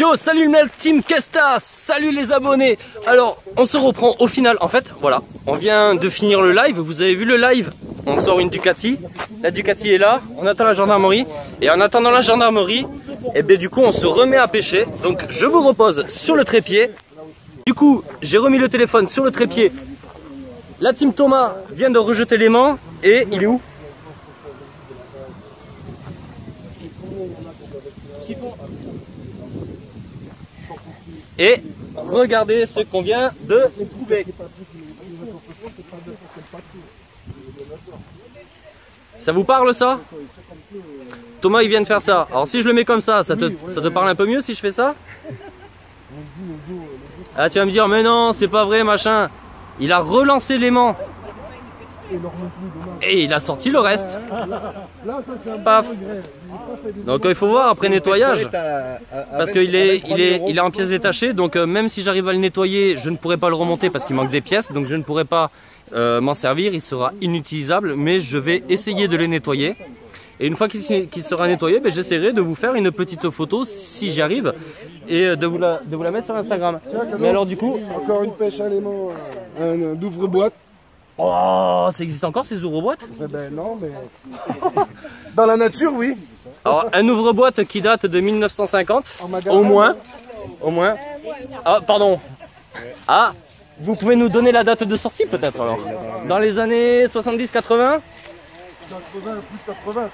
Yo, salut le mail Team Kesta, salut les abonnés. Alors, on se reprend au final. En fait, voilà, on vient de finir le live. Vous avez vu le live? On sort une Ducati. La Ducati est là. On attend la gendarmerie. Et en attendant la gendarmerie, et bien du coup, on se remet à pêcher. Donc, je vous repose sur le trépied. Du coup, j'ai remis le téléphone sur le trépied. La team Thomas vient de rejeter l'aimant. Et il est où? Et regardez ce qu'on vient de trouver. Ça vous parle ça? Thomas il vient de faire ça. Alors si je le mets comme ça te parle un peu mieux si je fais ça? Ah tu vas me dire mais non c'est pas vrai machin. Il a relancé l'aimant. Et il a sorti le reste. Paf. Donc il faut voir après nettoyage. Parce qu'il est en pièces détachées. Donc même si j'arrive à le nettoyer, je ne pourrai pas le remonter parce qu'il manque des pièces. Donc je ne pourrai pas m'en servir. Il sera inutilisable. Mais je vais essayer de le nettoyer. Et une fois qu'il sera nettoyé, ben, j'essaierai de vous faire une petite photo si j'y arrive. Et de vous la mettre sur Instagram. Tiens, mais alors du coup... Encore une pêche à l'aimant, un ouvre-boîte. Oh, ça existe encore ces ouvre-boîtes? Eh ben non, mais... Dans la nature, oui. Alors, un ouvre-boîte qui date de 1950, au moins. Ah, pardon. Ah, vous pouvez nous donner la date de sortie peut-être alors? Dans les années 70-80? 80, plus 80, ça.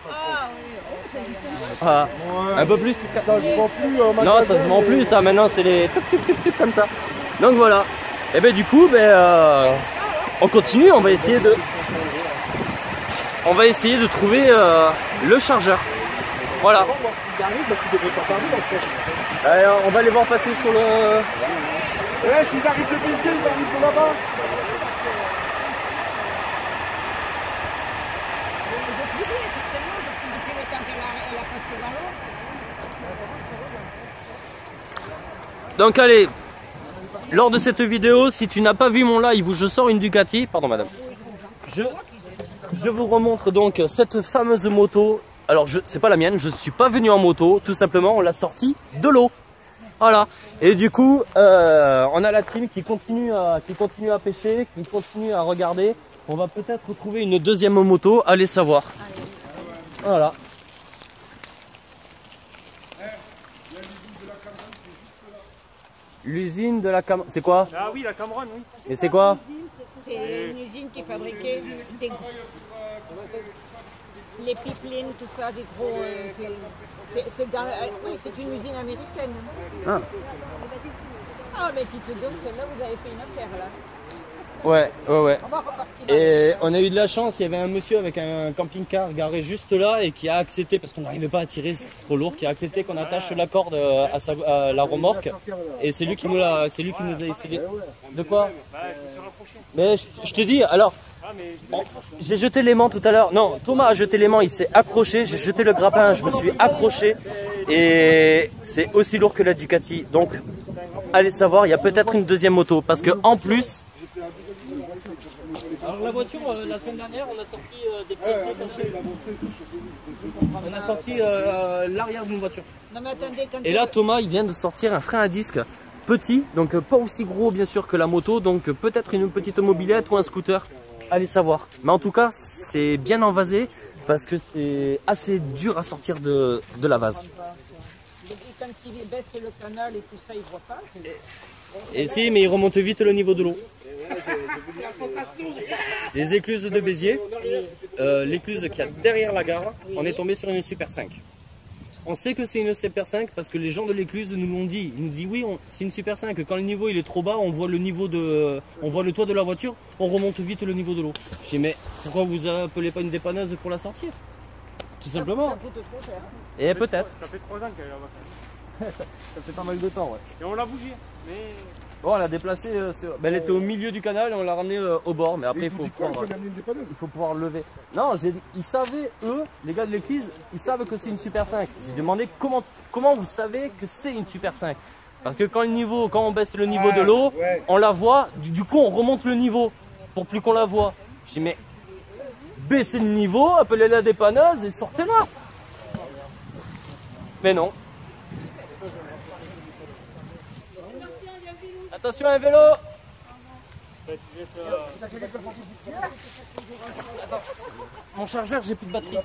Ah, Ouais. un peu plus. Ça se vend plus en magasin. Non, ça se vend mais- plus, ça. Maintenant, c'est les tuc comme ça. Donc voilà. Et ben du coup, on continue. On va essayer de trouver le chargeur. Voilà. On va voir s'il arrive, parce qu'il devrait pas tarder, parce que... Alors, on va les voir passer sur le... Ouais, s'ils arrivent de Béziers, ils arrivent de là-bas. Donc allez, lors de cette vidéo, si tu n'as pas vu mon live où je sors une Ducati, pardon madame, je vous remontre donc cette fameuse moto. Alors c'est pas la mienne, je ne suis pas venu en moto, tout simplement on l'a sortie de l'eau. Voilà, et du coup on a la team qui continue à pêcher, qui continue à regarder. On va peut-être retrouver une deuxième moto, allez savoir. Voilà. L'usine de la Cameron, c'est quoi? Ah oui, la Cameron, oui. Et c'est quoi? C'est une usine qui fabriquait les pipelines, tout ça, des gros. Oui, c'est une usine américaine. Ah. Ah, mais tu te doutes, celle-là, vous avez fait une affaire là. Ouais. On va repartir. Et on a eu de la chance, il y avait un monsieur avec un camping-car garé juste là et qui a accepté, parce qu'on n'arrivait pas à tirer, c'est trop lourd, qui a accepté qu'on attache la corde à la remorque. Et c'est lui qui nous a essayé. De quoi? Mais je te dis, alors, j'ai jeté l'aimant tout à l'heure. Non, Thomas a jeté l'aimant, il s'est accroché. J'ai jeté le grappin, je me suis accroché. Et c'est aussi lourd que la Ducati. Donc, allez savoir, il y a peut-être une deuxième moto. Parce que en plus... Alors la voiture, la semaine dernière, on a sorti des pièces détachées. On a sorti l'arrière d'une voiture. Non, mais attendez, quand Et là, Thomas, il vient de sortir un frein à disque petit, donc pas aussi gros bien sûr que la moto, donc peut-être une petite mobilette ou un scooter. Allez savoir. Mais en tout cas, c'est bien envasé parce que c'est assez dur à sortir de la vase. Et quand il baisse le canal et tout ça, il ne voit pas. Et si, mais il remonte vite le niveau de l'eau. Les écluses de Béziers, l'écluse qu'il y a derrière la gare, on est tombé sur une Super 5. On sait que c'est une Super 5 parce que les gens de l'écluse nous l'ont dit. Ils nous disent oui, c'est une Super 5. Quand le niveau il est trop bas, on voit le toit de la voiture, on remonte vite le niveau de l'eau. Je dis mais pourquoi vous appelez pas une dépanneuse pour la sortir? Tout simplement. Ça coûte trop cher. Et peut-être. Ça fait 3 ans qu'elle est là-bas. Ça fait pas mal de temps, ouais. Et on l'a bougé. Mais Bon, on l'a déplacée, elle était au milieu du canal et on l'a ramenée au bord, mais après Et tu dis quoi, il faut amener une dépanneuse? il faut pouvoir le lever. Non, ils savaient, eux, les gars de l'église, ils savent que c'est une Super 5. J'ai demandé comment vous savez que c'est une Super 5. Parce que quand on baisse le niveau de l'eau, ouais. on la voit, du coup on remonte le niveau pour plus qu'on la voit. J'ai dit mais baissez le niveau, appelez la dépanneuse et sortez-la. Mais non. Attention, un vélo. Attends. Mon chargeur, j'ai plus de batterie.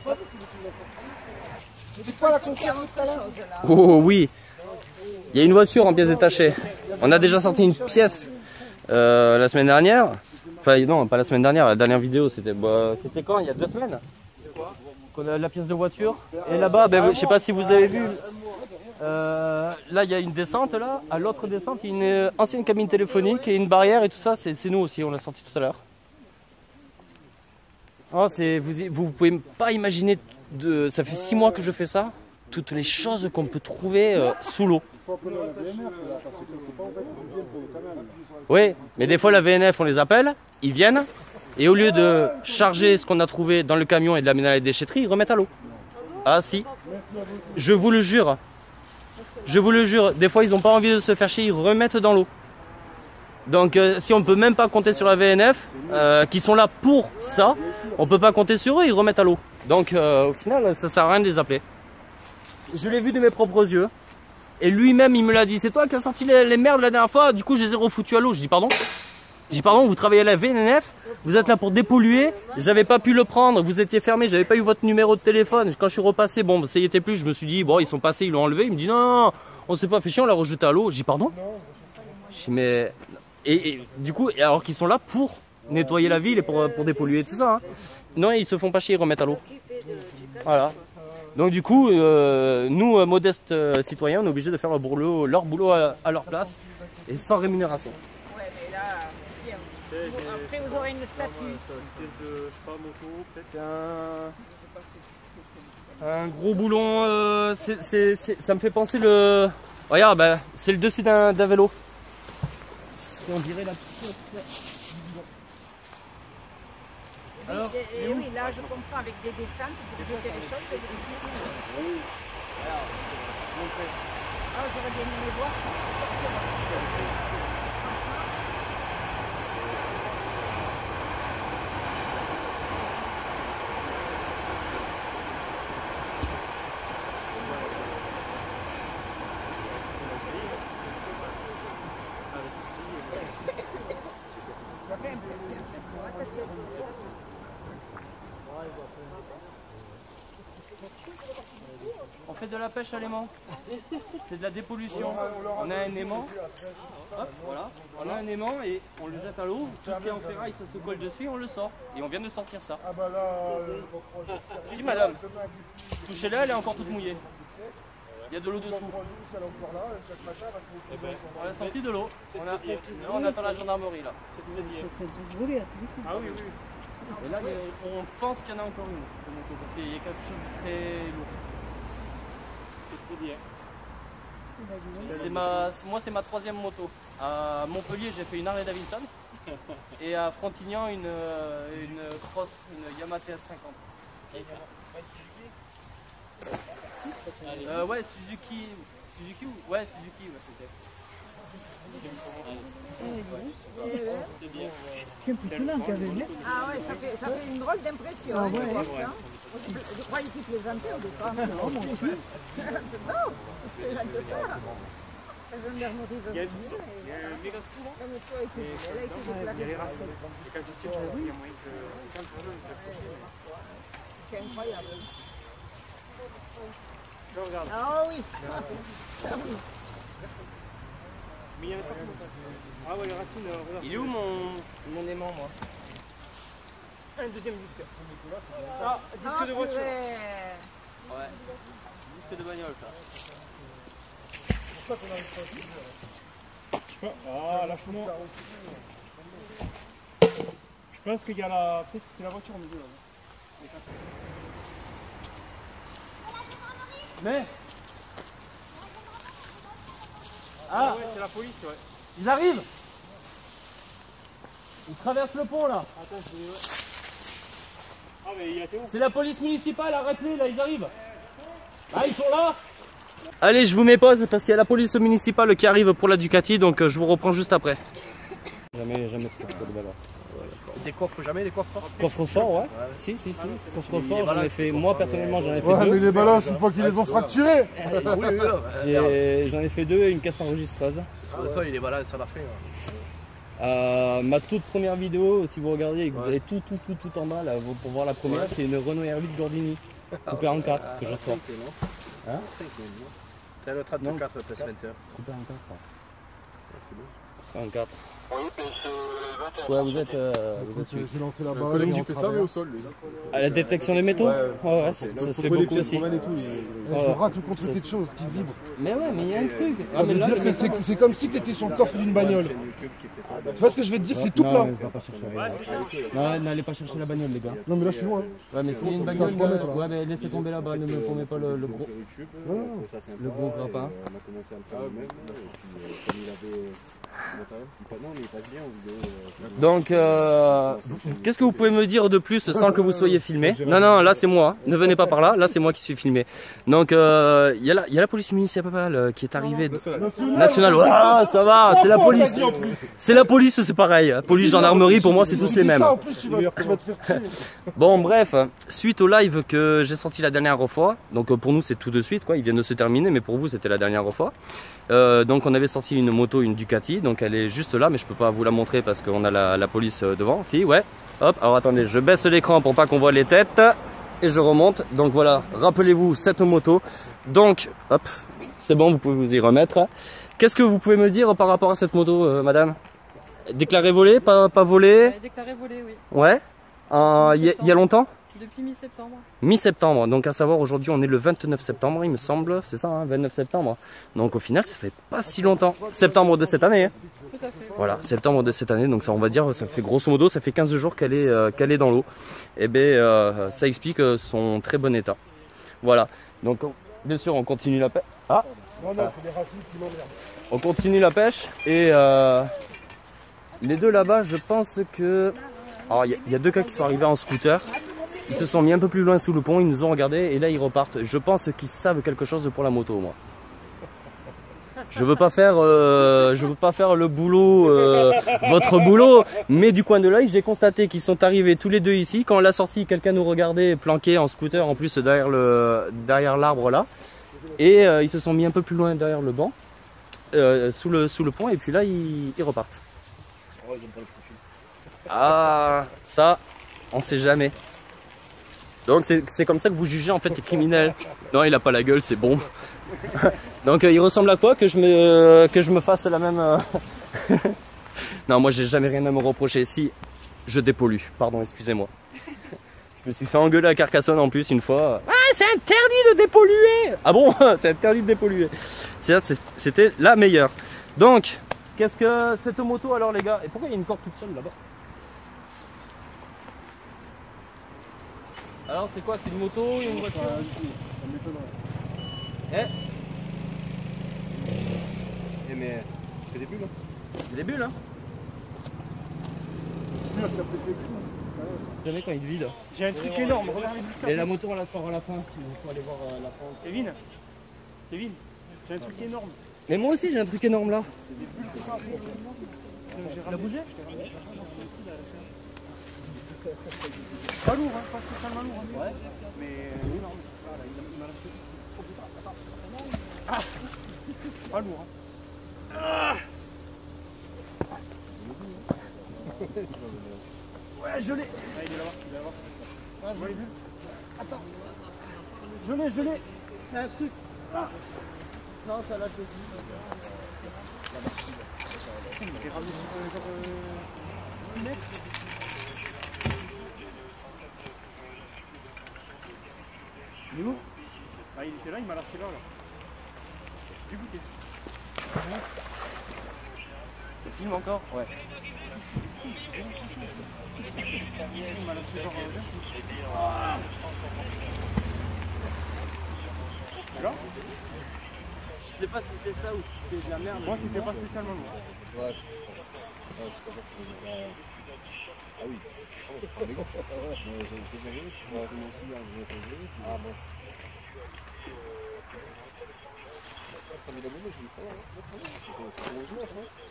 Oh oui. Il y a une voiture en pièces détachées. On a déjà sorti une pièce la semaine dernière. Enfin non, pas la semaine dernière, la dernière vidéo c'était quand? Il y a 2 semaines qu'on a la pièce de voiture. Et là-bas, ben, je sais pas si vous avez vu, là il y a une descente là. À l'autre descente, il y a une ancienne cabine téléphonique et une barrière et tout ça. C'est nous aussi, on l'a sorti tout à l'heure. Oh, vous pouvez pas imaginer, ça fait 6 mois que je fais ça. Toutes les choses qu'on peut trouver sous l'eau. Oui, mais des fois la VNF on les appelle, ils viennent et au lieu de charger ce qu'on a trouvé dans le camion et de l'amener à la déchetterie, ils remettent à l'eau. Ah si, je vous le jure. Je vous le jure, des fois ils n'ont pas envie de se faire chier, ils remettent dans l'eau. Donc si on ne peut même pas compter sur la VNF, qui sont là pour ça, on ne peut pas compter sur eux, ils remettent à l'eau. Donc au final, ça sert à rien de les appeler. Je l'ai vu de mes propres yeux. Et lui-même, il me l'a dit. C'est toi qui as sorti les merdes la dernière fois. Du coup, je les ai refoutus à l'eau. Je dis pardon. Je dis pardon, vous travaillez à la VNF. Vous êtes là pour dépolluer. J'avais pas pu le prendre. Vous étiez fermé. J'avais pas eu votre numéro de téléphone. Quand je suis repassé, bon, ça y était plus. Je me suis dit, bon, ils sont passés, ils l'ont enlevé. Il me dit, non, on s'est pas fait chier, on l'a rejeté à l'eau. Je dis pardon. Je dis, mais. Et du coup, alors qu'ils sont là pour nettoyer la ville et pour dépolluer tout ça. Hein. Non, ils se font pas chier, ils remettent à l'eau. Voilà. Donc du coup, nous, modestes citoyens, on est obligés de faire leur boulot à leur place et sans rémunération. Ouais, mais là, après vous aurez une statue. Un gros boulon, ça me fait penser le... Regarde, bah, c'est le dessus d'un vélo. On dirait la... Alors, et oui, là je comprends avec des dessins, vous jeter les choses. Ah, j'aurais bien aimé voir. On fait de la pêche à l'aimant. C'est de la dépollution. On a un aimant. Hop, voilà. On a un aimant et on le jette à l'eau. Tout ce qui est en ferraille, ça se colle dessus et on le sort. Et on vient de sortir ça. Ah bah là, Si madame. Touchez-la, elle est encore toute mouillée. Il y a de l'eau dessous. On a sorti de l'eau. On attend la gendarmerie là. Ah oui, oui. Et là, on pense qu'il y en a encore une. Parce qu'il y a quelque chose de très lourd. Moi, c'est ma 3e moto. À Montpellier, j'ai fait une Harley Davidson. Et à Frontignan, une cross, une Yamaha TS50. Ouais, Suzuki. Ouais, c'était. Ah ouais, ça fait une drôle d'impression. Ah ouais. Je croyais qu'il plaisantait au départ. Non, moi aussi. Non, je plaisante pas. La gendarmerie veut venir. Il y a un méga trou là. Elle a été déplacée. Il y a les racines. Et quand tu tires, je pense qu'il y a moyen que... C'est incroyable. Je regarde. Ah oui. Ah oui. Mais il y en a pas comme ça. Ah ouais, les racines, regarde. Il est où mon aimant, moi? Un deuxième disque. Ah, disque de voiture. Ouais. Disque de bagnole, ça. Ah, lâche-moi. Je pense qu'il y a la... Peut-être que c'est la voiture au milieu. Là. Mais... Ah ouais, c'est la police, ouais. Ils arrivent! Ils traversent le pont, là. Attends, ouais. Ah mais il a été où? C'est la police municipale, arrête-les, là, ils arrivent. Ah, ils sont là. Allez, je vous mets pause parce qu'il y a la police municipale qui arrive pour la Ducati, donc je vous reprends juste après. Jamais trop de balles. Des coffres jamais, des coffres? Coffre-fort, ouais. Si. Coffre-fort, j'en ai fait, moi personnellement, j'en ai fait Ouais, mais 2. les balances, une fois qu'ils les ont fracturés. J'en ai fait 2 et une caisse enregistreuse. Sur ça, il est balade, ça l'a fait. Ma toute première vidéo, si vous regardez et que vous avez tout en bas là, pour voir la première, c'est une Renault R8 Gordini, coupée en 4 que je sors. Hein? T'as le 34 le Place Center. Coupée en 4. C'est bon. En 4. Oui, mais c'est Ouais, vous êtes J'ai lancé la Un balle. collègue qui fait ça, mais au sol, lui. à la détection des métaux. Ouais, ça se fait beaucoup aussi. Et tout. Je rate contre quelque chose qui vibre. Mais ouais, mais il y a un truc. Ça veut dire que c'est comme si tu étais sur le coffre d'une bagnole. Tu vois ce que je veux te dire? C'est tout plat. Non, n'allez pas chercher la bagnole, les gars. Non, mais là, je suis loin. Ouais, mais s'il y a une bagnole, ouais, mais laissez tomber là-bas, ne me tombez pas le gros. Le gros grappin. On a commencé à le faire nous-mêmes. Et puis, comme il avait. Non, mais il passe bien en vidéo. Donc, qu'est-ce que vous pouvez me dire de plus sans que vous soyez filmé? Non, là c'est moi, ne venez pas par là, là c'est moi qui suis filmé. Donc, il y a la police municipale qui est arrivée. Nationale, ah, ça va, c'est la police. C'est la police, c'est pareil. Police, gendarmerie, pour moi c'est tous les mêmes. En plus, tu vas te faire tuer. Bon, bref, suite au live que j'ai sorti la dernière fois, donc pour nous c'est tout de suite, quoi, il vient de se terminer, mais pour vous c'était la dernière fois. Donc on avait sorti une moto, une Ducati, donc elle est juste là, mais je peux pas vous la montrer parce qu'on a la police devant. Si, ouais, hop, alors attendez, je baisse l'écran pour pas qu'on voit les têtes, et je remonte. Donc voilà, rappelez-vous cette moto. Donc, hop, c'est bon, vous pouvez vous y remettre. Qu'est-ce que vous pouvez me dire par rapport à cette moto, madame? Déclaré volé, pas volé? Déclaré volé, oui. Ouais. Il y a longtemps? Depuis mi-septembre. Mi-septembre, donc à savoir aujourd'hui on est le 29 septembre il me semble, c'est ça, hein, 29 septembre. Donc au final ça fait pas si longtemps. Septembre de cette année. Hein. Tout à fait. Voilà, septembre de cette année, donc ça on va dire, ça fait grosso modo, ça fait 15 jours qu'elle est dans l'eau. Et bien ça explique son très bon état. Voilà, donc bien sûr on continue la pêche. Ah, Non, c'est des racines qui m'emmerdent. on continue la pêche et les deux là-bas je pense que... Alors il y a 2 gars qui sont arrivés en scooter. Ils se sont mis un peu plus loin sous le pont, ils nous ont regardé et là ils repartent. Je pense qu'ils savent quelque chose pour la moto, moi. Je veux pas faire le boulot, votre boulot, mais du coin de l'œil, j'ai constaté qu'ils sont arrivés tous les deux ici. Quand on l'a sorti, quelqu'un nous regardait planqué en scooter, en plus derrière l'arbre là, et ils se sont mis un peu plus loin derrière le banc, sous le pont, et puis là ils repartent. Ah, ça, on sait jamais. Donc c'est comme ça que vous jugez en fait les criminels. Non, il a pas la gueule, c'est bon. Donc il ressemble à quoi que je me fasse la même... Non, moi j'ai jamais rien à me reprocher. Si, je dépollue, pardon, excusez-moi. Je me suis fait engueuler à Carcassonne en plus une fois. Ah, c'est interdit de dépolluer. Ah bon, c'est interdit de dépolluer. C'était la meilleure. Donc, qu'est-ce que cette moto alors les gars? Et pourquoi il y a une corde toute seule là-bas? Alors c'est quoi? C'est une moto, une voiture? Mais c'est des bulles, hein. C'est des bulles, hein? Jamais quand il te vide. J'ai un truc énorme, regardez ça. Et la moto on la sort à la fin. Il faut aller voir la fin. Kevin, j'ai un truc énorme. Mais moi aussi j'ai un truc énorme là. Il a bougé? Pas lourd, hein, pas spécialement lourd. Hein. Ouais. Mais énorme. Il m'a lâché. Ah, pas lourd. Hein. Ah. Ouais, je l'ai. Ah, il est là-bas, il est là-bas. Ah, je l'ai vu. Attends. Je l'ai. C'est un truc. Ah. Non, ça lâche aussi. Il est ramené sur genre 10 mètres. Il est où? Ah, il était là, il m'a lâché là. Dégoûté. Ça filme encore? Ouais. Il m'a lâché genre là. Je sais pas si c'est ça ou si c'est de la merde. Moi, c'était pas spécialement lourd. Ouais. Ah oui.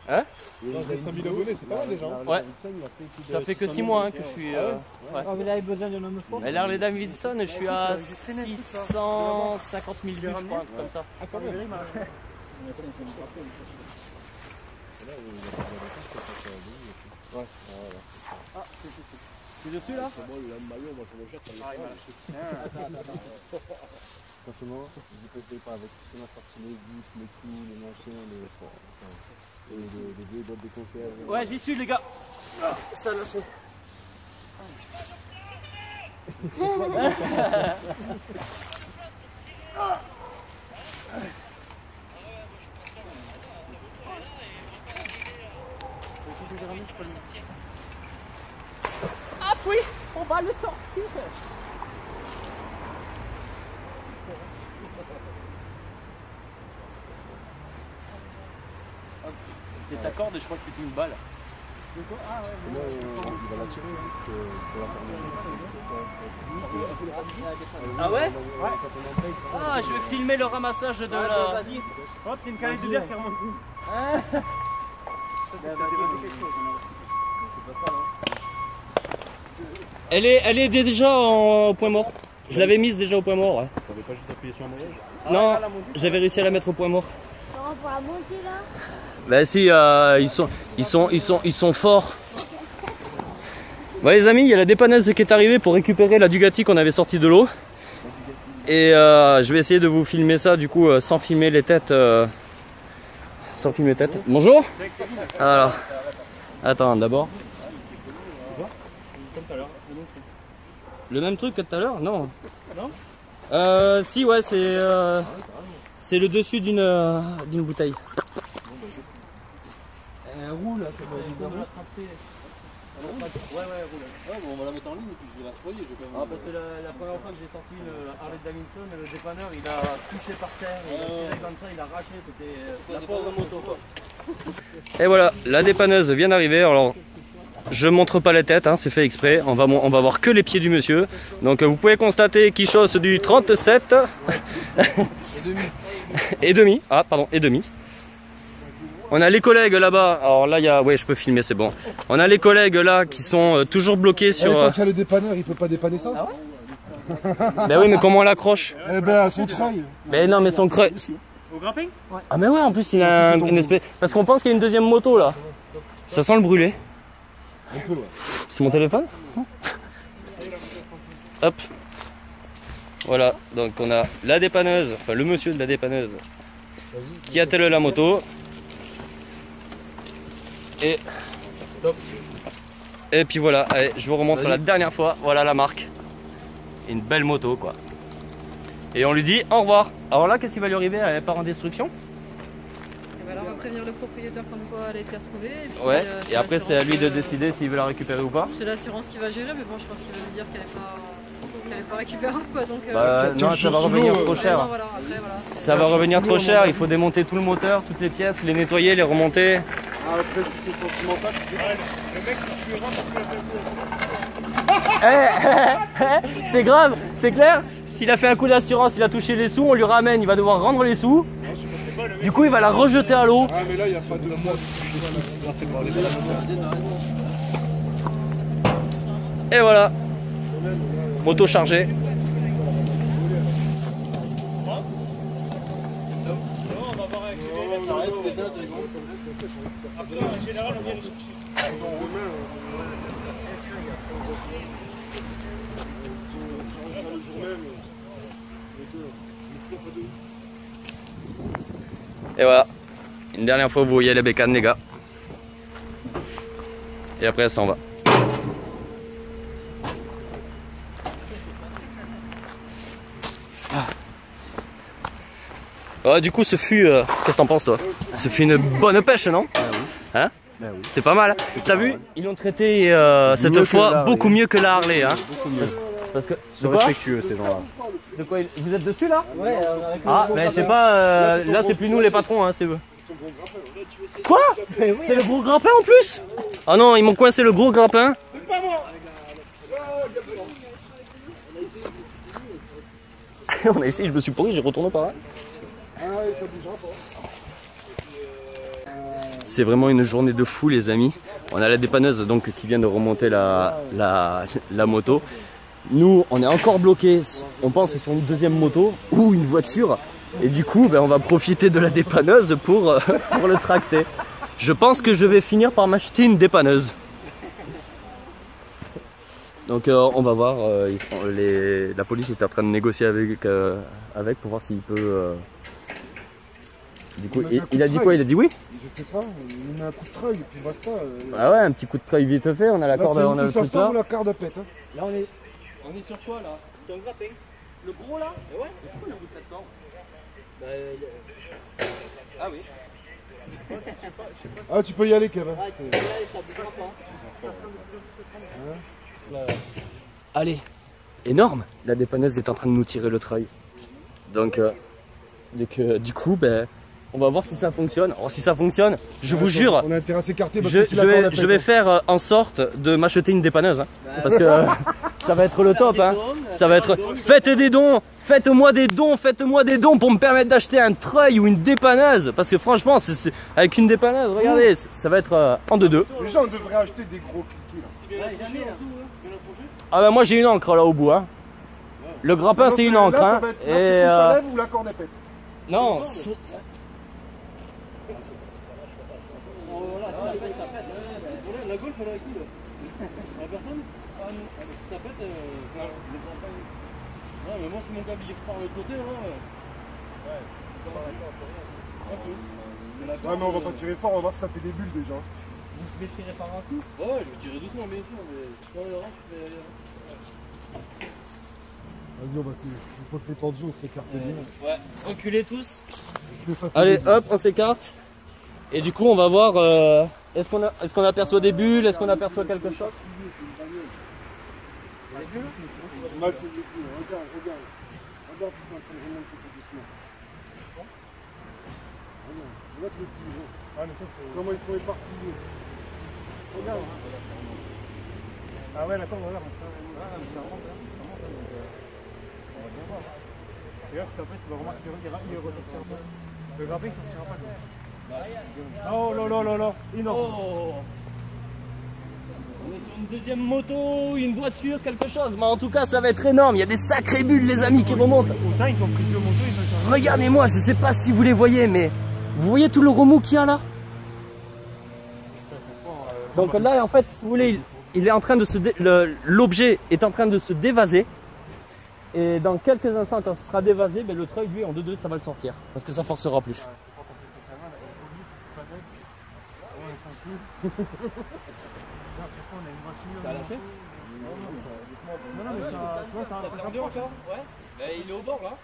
Hein? 5000 abonnés, c'est pas mal déjà. Ouais. Ça fait que 6 mois hein, que je suis. Ouais. Ah, vous avez besoin d'un homme fort? Mais Harley Davidson, je suis à 650 000 vues, je crois, un truc comme ça. Ah, quand même. C'est dessus là? Franchement, je ne peux pas avec tout ce qu'on a sorti, les vis, les clous, les machins, les vieilles boîtes de conserve. Ouais, j'y suis les gars. Ça lâche. Ah oui, on va le sortir. Et ta corde, je crois que c'était une balle. Là, il va la tirer, pour la fermer. Ah ouais? Ah, je vais filmer le ramassage de la... Hop, t'as une canette de bière qui remonte. Elle est déjà au point mort. Je l'avais mise déjà au point mort. Ouais. T'avais pas juste appuyé sur un moyage? Non, j'avais réussi à la mettre au point mort. Pour la montée là? Bah si, ils sont forts. Bon les amis, il y a la dépanneuse qui est arrivée pour récupérer la Dugatti qu'on avait sortie de l'eau. Et je vais essayer de vous filmer ça du coup sans filmer les têtes. Sans filmer les têtes. Bonjour. Alors, attends d'abord. Le même truc que tout à l'heure? Non. Non? Si ouais, c'est le dessus d'une bouteille. Roule, ça va Ouais, roule. Ouais, bon, on va la mettre en ligne et puis je vais la nettoyer. Ah bah c'est la première fois que j'ai sorti une Harley Davidson, le dépanneur il a touché par terre, il a tiré comme ça, il a arraché, c'était la pauvre moto quoi. Et voilà, la dépanneuse vient d'arriver, alors je montre pas la tête, hein, c'est fait exprès, on va voir que les pieds du monsieur. Donc vous pouvez constater qu'il chausse du 37 et demi, ah pardon, et demi. On a les collègues là-bas, alors là il y a, ouais je peux filmer c'est bon. On a les collègues là qui sont toujours bloqués sur... Tant qu'il y a le dépanneur, il peut pas dépanner ça? Ah ouais? Ben oui mais comment on l'accroche? Eh ben à son treuil. Ben non mais son creux... Au grappin? Ouais. Ah mais ouais en plus il a une espèce... Parce qu'on pense qu'il y a une deuxième moto là. Ça sent le brûlé. Un peu, ouais. C'est mon téléphone? Hop. Voilà, donc on a la dépanneuse, enfin le monsieur de la dépanneuse qui attelle la moto. Et puis voilà, allez, je vous remontre la dernière fois, voilà la marque. Une belle moto quoi. Et on lui dit au revoir. Alors là, qu'est-ce qui va lui arriver? Elle part en destruction? Et ben là, on va prévenir le propriétaire comme quoi elle a été retrouvée. Et puis, Ouais, et après c'est à lui de l'assurance, décider s'il veut la récupérer ou pas. C'est l'assurance qui va gérer, mais bon, je pense qu'il va lui dire qu'elle n'est pas récupérable quoi. Donc, Bah, non, ça va revenir trop cher. voilà, après, voilà, Ça va revenir trop cher, il faut démonter tout le moteur, toutes les pièces, les nettoyer, les remonter. Ah, après, si c'est sentimental, Le mec qui tuera parce qu'il a fait le coup. C'est grave, c'est clair. S'il a fait un coup d'assurance, il a touché les sous, on lui ramène, il va devoir rendre les sous. Du coup, il va la rejeter à l'eau. Ah, mais là, il n'y a pas de moi. Et voilà. Moto chargée. Après, en général, on vient le chercher. Et voilà. Une dernière fois, vous voyez les bécanes, les gars. Et après, elle s'en va. Ah, du coup, ce fut... qu'est-ce que t'en penses, toi? Ce fut une bonne pêche, non? Hein? C'était pas mal. T'as vu? Ils l'ont traité cette fois beaucoup mieux que la Harley. Hein? Parce que... Ils sont respectueux ces gens-là. De quoi vous êtes dessus là? Ouais. Ah, mais je sais pas, là c'est plus nous les patrons, hein, c'est eux. Quoi? C'est le gros grappin en plus? Ah non, ils m'ont coincé le gros grappin. C'est pas moi. On a essayé, je me suis pourri, j'ai retourné par là. C'est vraiment une journée de fou les amis. On a la dépanneuse donc qui vient de remonter la moto. Nous on est encore bloqués, on pense sur une deuxième moto ou une voiture. Et du coup ben, on va profiter de la dépanneuse pour le tracter. Je pense que je vais finir par m'acheter une dépanneuse. Donc on va voir, la police est en train de négocier avec pour voir s'il peut... Du coup, il a dit quoi? Il a dit oui? Je sais pas, il met un coup de treuil et puis basta. Ah ouais, un petit coup de treuil vite fait, on a la corde, on a le truc là. La corde pète. Hein. Là on est sur quoi là? C'est un grappin. Le gros là? Et ouais, mais pourquoi il a bout de cette corde? Ah oui. Ah tu peux y aller Kevin. Allez, énorme. La dépanneuse est en train de nous tirer le treuil. Donc du coup, ben, on va voir si ça fonctionne. Alors si ça fonctionne, je vous jure, on a intérêt à s'écarter. Je vais faire en sorte de m'acheter une dépanneuse. Hein, parce que ça va être le top. Hein. Ça va être... Faites des dons. Faites-moi des dons pour me permettre d'acheter un treuil ou une dépanneuse. Parce que franchement, avec une dépanneuse, regardez, ça va être en 2-2. Déjà, on devrait acheter des gros cliquets. Ah ben moi j'ai une encre là au bout. Hein. Le grappin c'est une encre. Hein. Et ou la corde pète. Non. La golf elle est à qui là? La personne? Si ça pète, non mais moi c'est mon câble qui repart de l'autre côté là. Ouais mais on va pas tirer fort, on va voir si ça fait des bulles déjà. Vous pouvez tirer par un coup? Ouais, je vais tirer doucement bien sûr, mais je peux le rendre. Vas-y, on va une fois que c'est tendu, on s'écarte bien. Ouais, reculez tous. Allez hop, on s'écarte. Et du coup on va voir, est-ce qu'on aperçoit des bulles, est-ce qu'on aperçoit quelque chose? Regarde tout ce qu'on remonte tout doucement. Regarde le petit. Comment ils sont éparpillés. Regarde. Ah ouais d'accord, regarde. Ça remonte. Regarde, ça fait, tu vas remarquer, il est ressorti un peu. Le grappin il sortira pas. Oh là, énorme. Oh. On est sur une deuxième moto, une voiture, quelque chose. Mais en tout cas, ça va être énorme. Il y a des sacrées bulles, les amis, qui remontent. Autant ils ont pris deux motos, ils ont... Regardez-moi, je sais pas si vous les voyez, mais vous voyez tout le remous qu'il y a là? Donc là, en fait, si vous voulez, il est en train de l'objet est en train de se dévaser. Et dans quelques instants, quand ce sera dévasé, ben, le treuil, lui, en 2-2, ça va le sortir. Parce que ça forcera plus. Ça a lâché? Non, mais ça perdu encore? Ouais. Ben, il est au bord là.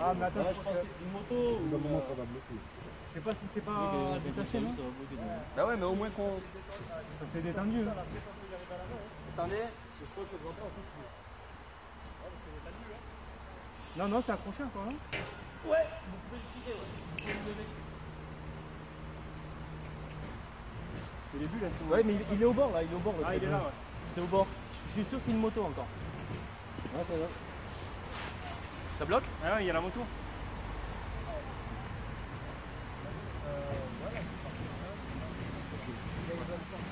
Ah, mais attends, je pense que c'est une moto ou... ça va bloquer. Je sais pas si c'est pas détaché, non? Bah ouais, mais au moins qu'on... Ça s'est détendu. Attendez, je crois que je vois pas. Non, c'est accroché encore, non? Ouais, vous pouvez le tirer, ouais. C'est les bulles, elles sont... Ouais, mais il est au bord là, il est au bord. Ah, il est là, ouais. C'est au bord. Je suis sûr que c'est une moto encore. Ouais, c'est là. Ça bloque? Ah ouais, il y a la moto.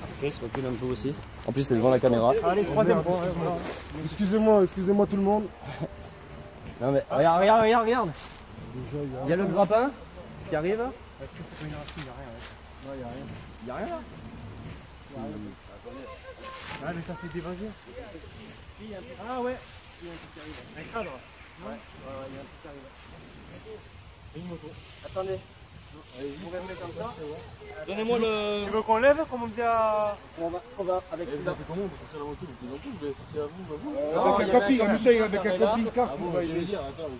Après, se recule un peu aussi. En plus, c'est devant la caméra. Allez, troisième point. Voilà. Excusez-moi tout le monde. Non mais regarde. Il y a le grappin qui arrive. Est-ce que c'est pas une racine? Il n'y a rien. Ouais. Non, il n'y a rien. Il n'y a rien là. Ah, mais ça s'est dévasé. Ah ouais. Il y a un truc qui arrive. Un cadre. Ouais, il y a un truc qui arrive. Une moto. Attendez. Vous restez comme ça. Donnez-moi le... Tu veux qu'on lève comme on faisait à... On va avec ça. Comment on peut sortir la moto? Vous voulez sortir à vous? Avec un camping, avec un camping-car. Je veux dire, attends,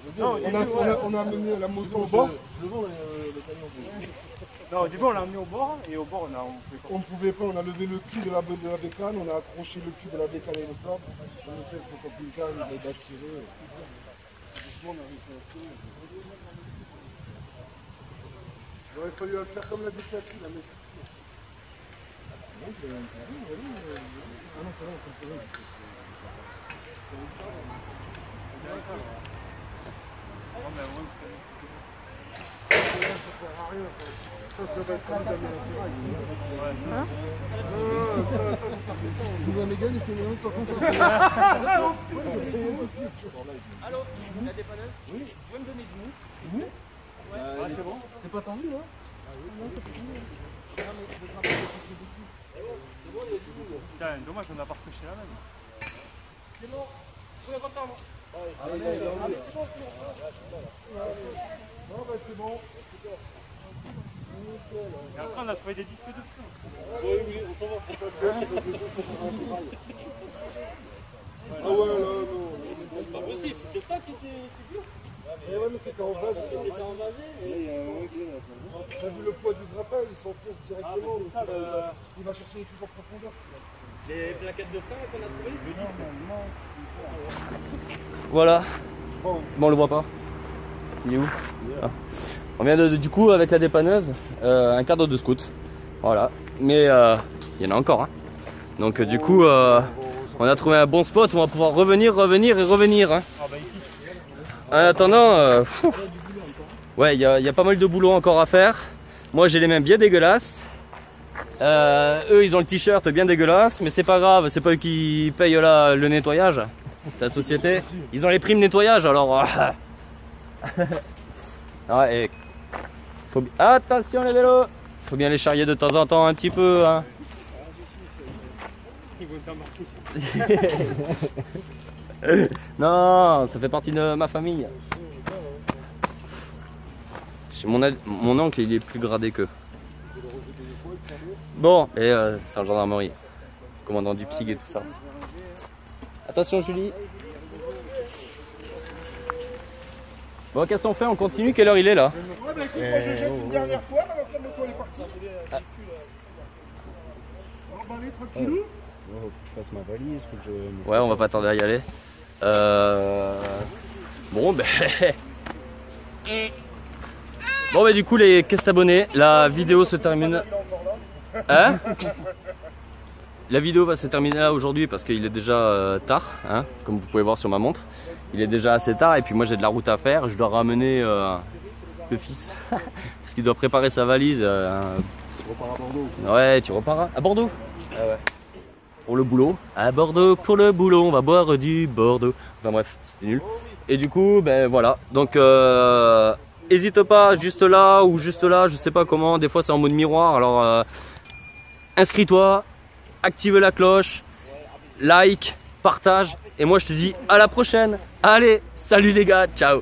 On a amené la moto au bord. je le vends le camion. Non, du coup on l'a amené au bord et au bord On ne pouvait pas, on a levé le cul de la bécane, on a accroché le cul de la bécane et le corde. On a fait avec son camping-car, il a attiré. Doucement, on a réussi à tirer. Il aurait fallu faire comme la déclaration, la mettre. Je vois Mégane, il fait une autre Allô, la dépanneuse? Oui. Vous pouvez me donner du mou? Oui. Ouais, c'est bon. C'est pas tendu, hein? Putain, dommage, on n'a pas refléché la même. C'est bon. Vous pouvez reprendre. Non, bah c'est bon. Et après, on a trouvé des disques de feu. Oui, oui, on s'en va. Ah ouais, là, non. C'est pas possible, c'était ça qui était si dur. Mais ouais, mais c'était en vase. C'était envasé. T'as vu le poids du grappin, il s'enfonce directement. c'est ça, il va chercher les plus en profondeur. Les plaquettes de frein qu'on a trouvées. Voilà. Bon, on le voit pas. Il est où? Ah. On vient du coup avec la dépanneuse, un cadre de scout. Voilà. Mais il y en a encore. Hein. Donc du coup, on a trouvé un bon spot où on va pouvoir revenir. Hein. En attendant, ouais, il y a pas mal de boulot encore à faire. Moi j'ai les mains bien dégueulasses. Eux ils ont le t-shirt bien dégueulasse, mais c'est pas grave, c'est pas eux qui payent là le nettoyage, c'est la société. Ils ont les primes nettoyage alors. Ouais, et attention les vélos, faut bien les charrier de temps en temps un petit peu. Hein. Non, ça fait partie de ma famille. Mon oncle il est plus gradé qu'eux. Bon, et c'est en gendarmerie, commandant du PSIG et tout ça. Attention Julie. Bon, qu'est-ce qu'on fait? On continue? Quelle heure il est là? Ouais, bah écoute, moi je jette une dernière fois, maintenant que la moto elle est partie. Emballer tranquillou. Faut que je fasse ma valise, faut que je... Ouais, on va pas tarder à y aller. Bon, ben... Bon, ben du coup, les caisses abonnés, la vidéo se termine... Hein? La vidéo va se terminer là aujourd'hui parce qu'il est déjà tard, hein, comme vous pouvez voir sur ma montre. Il est déjà assez tard et puis moi j'ai de la route à faire. Je dois ramener le fils parce qu'il doit préparer sa valise. Tu repars à Bordeaux? Ouais, tu repars à Bordeaux? Ah ouais. Pour le boulot. À Bordeaux pour le boulot, on va boire du Bordeaux. Enfin bref, c'était nul. Et du coup, ben voilà. Donc n'hésite pas, juste là ou juste là, je sais pas comment. Des fois c'est en mode miroir. Alors inscris-toi, active la cloche, like, partage. Et moi je te dis à la prochaine. Allez, salut les gars, ciao.